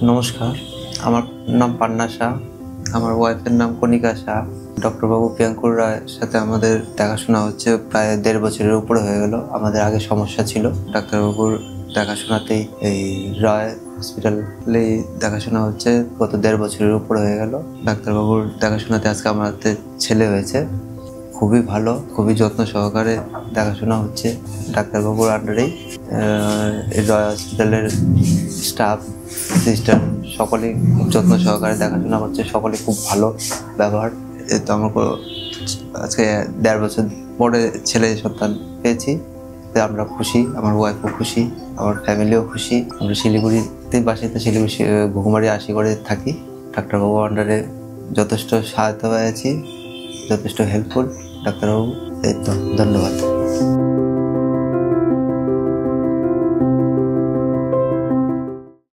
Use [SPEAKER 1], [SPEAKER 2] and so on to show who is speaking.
[SPEAKER 1] নমস্কার, আমার নাম পান্না শাহ, আমার ওয়াইফের নাম কণিকা শাহ। ডক্টরবাবু প্রিয়াঙ্কুর রায়ের সাথে আমাদের দেখাশোনা হচ্ছে প্রায় 1.5 বছরের উপরে হয়ে গেল। আমাদের আগে সমস্যা ছিল, ডাক্তারবাবুর দেখাশোনাতেই এই রায় হসপিটালে দেখাশোনা হচ্ছে গত 1.5 বছরের উপরে হয়ে গেল। ডাক্তারবাবুর দেখাশোনাতে আজকে আমাদের ছেলে হয়েছে। খুবই ভালো, খুবই যত্ন সহকারে দেখাশোনা হচ্ছে ডাক্তারবাবুর আন্ডারেই। রয় হসপিটালের স্টাফ, সিস্টার সকলেই খুব যত্ন সহকারে দেখাশোনা করছে, সকলে খুব ভালো ব্যবহার। তো আমরা আজকে 1.5 বছর পরে ছেলে সন্তান পেয়েছি, আমরা খুশি, আমার ওয়াইফও খুশি, আমার ফ্যামিলিও খুশি। আমরা শিলিগুড়িতে বাসিত, শিলিগুড়ি ঘুঘুমারি আশিগড়ে থাকি। ডাক্তারবাবু আন্ডারে যথেষ্ট সহায়তা পেয়েছি, যথেষ্ট হেল্পফুল ডাক্তারবাবু। এই তো, ধন্যবাদ।